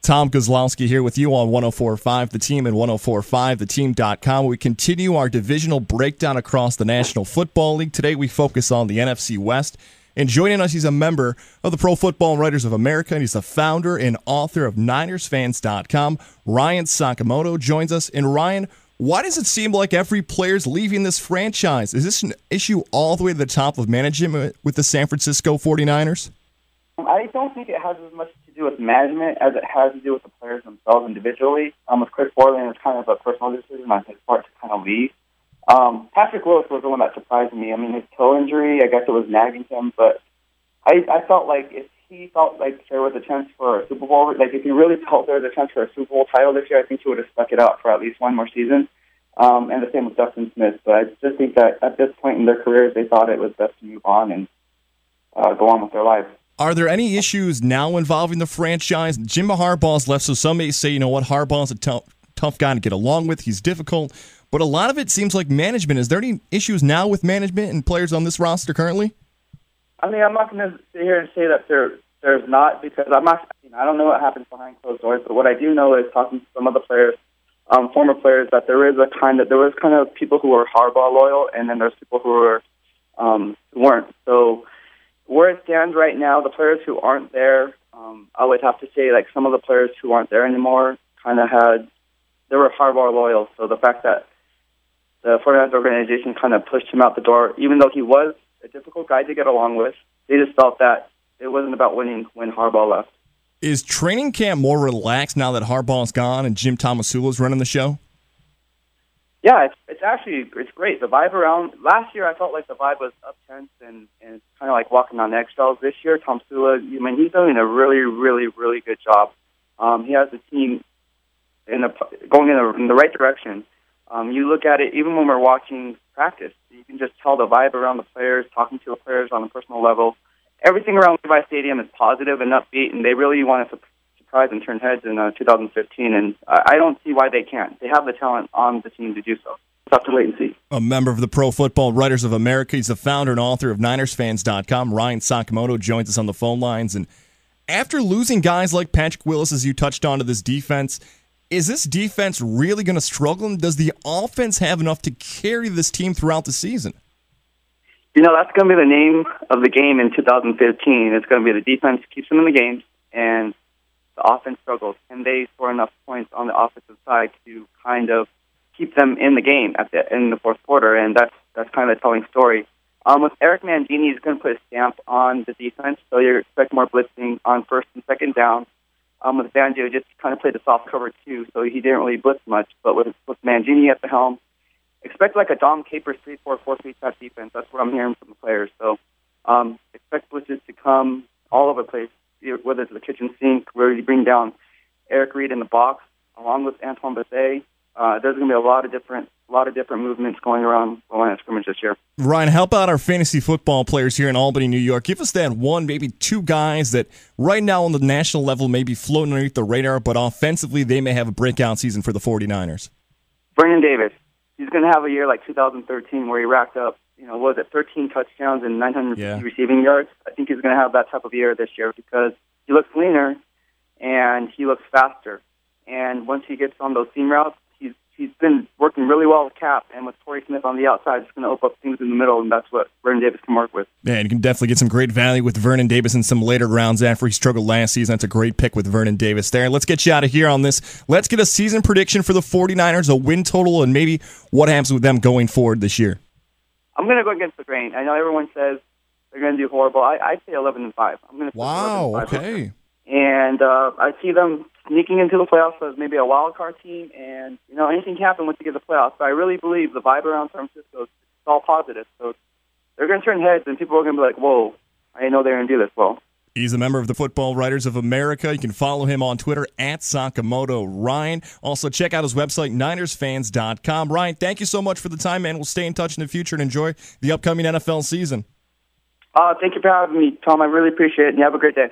Tom Goslowski here with you on 104.5 The Team and 104.5theteam.com. We continue our divisional breakdown across the National Football League. Today we focus on the NFC West. And joining us, he's a member of the Pro Football Writers of America, and he's the founder and author of NinersFans.com. Ryan Sokomoto joins us. And Ryan, why does it seem like every player's leaving this franchise? Is this an issue all the way to the top of management with the San Francisco 49ers? I don't think it has as much to do with management as it has to do with the players themselves individually. With Chris Borland, it's kind of a personal decision on his part to kind of leave. Patrick Willis was the one that surprised me. I mean, his toe injury, I guess it was nagging him, but I felt like if he felt like there was a chance for a Super Bowl, like if he really felt there was a chance for a Super Bowl title this year, I think he would have stuck it out for at least one more season. And the same with Dustin Smith. But I just think that at this point in their careers, they thought it was best to move on and go on with their lives. Are there any issues now involving the franchise? Jim Harbaugh's left, so some may say, you know what, Harbaugh's a tough guy to get along with. He's difficult. But a lot of it seems like management. Is there any issues now with management and players on this roster currently? I mean, I'm not going to sit here and say that there's not, because I don't know what happens behind closed doors. But what I do know is talking to some of the players, former players, that there was kind of people who were Harbaugh loyal, and then there's people who weren't. So where it stands right now, the players who aren't there, I would have to say like some of the players who aren't there anymore they were Harbaugh loyal. So the fact that the 49ers organization kind of pushed him out the door, even though he was a difficult guy to get along with, they just felt that it wasn't about winning when Harbaugh left. Is training camp more relaxed now that Harbaugh's gone and Jim Tomasulo's running the show? Yeah, it's great. The vibe around last year, I felt like the vibe was up tense and it's kind of like walking on eggshells. This year, Tomsula, he's doing a really, really, really good job. He has the team going in the right direction. You look at it, even when we're watching practice, you can just tell the vibe around the players, talking to the players on a personal level. Everything around Levi Stadium is positive and upbeat, and they really want to surprise and turn heads in 2015, and I don't see why they can't. They have the talent on the team to do so. We'll have to wait and see. A member of the Pro Football Writers of America, he's the founder and author of NinersFans.com. Ryan Sokomoto joins us on the phone lines, and after losing guys like Patrick Willis, as you touched on, to this defense, is this defense really going to struggle? Does the offense have enough to carry this team throughout the season? That's going to be the name of the game in 2015. It's going to be the defense keeps them in the games, and the offense struggles. Can they score enough points on the offensive side to kind of keep them in the game in the fourth quarter? And that's kind of a telling story. With Eric Mangini, he's going to put a stamp on the defense, so you expect more blitzing on first and second down. With Banjo, just kind of played the soft cover too, so he didn't really blitz much. But with Mangini at the helm, expect like a Dom Capers 3-4-4-3 type defense. That's what I'm hearing from the players. So expect blitzes to come all over the place, whether it's the kitchen sink, where you bring down Eric Reed in the box, along with Antoine Bethea. There's going to be a lot of different movements going around the line of scrimmage this year. Ryan, help out our fantasy football players here in Albany, New York. Give us that one, maybe two guys that right now on the national level may be floating underneath the radar, but offensively they may have a breakout season for the 49ers. Vernon Davis. He's going to have a year like 2013 where he racked up, 13 touchdowns and 950 receiving yards. I think he's going to have that type of year this year because he looks leaner and he looks faster. And once he gets on those seam routes, he's been working really well with Cap, and with Torrey Smith on the outside, it's going to open up things in the middle, and that's what Vernon Davis can work with. Yeah, you can definitely get some great value with Vernon Davis in some later rounds after he struggled last season. That's a great pick with Vernon Davis there. Let's get you out of here on this. Let's get a season prediction for the 49ers, a win total, and maybe what happens with them going forward this year. I'm going to go against the grain. I know everyone says they're going to do horrible. I say 11-5. I'm going to Wow, okay. And I see them sneaking into the playoffs as maybe a wild card team, and anything can happen once you get the playoffs. But I really believe the vibe around San Francisco is all positive. So they're going to turn heads, and people are going to be like, "Whoa, I didn't know they were going to do this." Well, he's a member of the Football Writers of America. You can follow him on Twitter at Sokomoto Ryan. Also, check out his website, NinersFans.com. Ryan, thank you so much for the time, man. We'll stay in touch in the future and enjoy the upcoming NFL season. Thank you for having me, Tom. I really appreciate it, and you have a great day.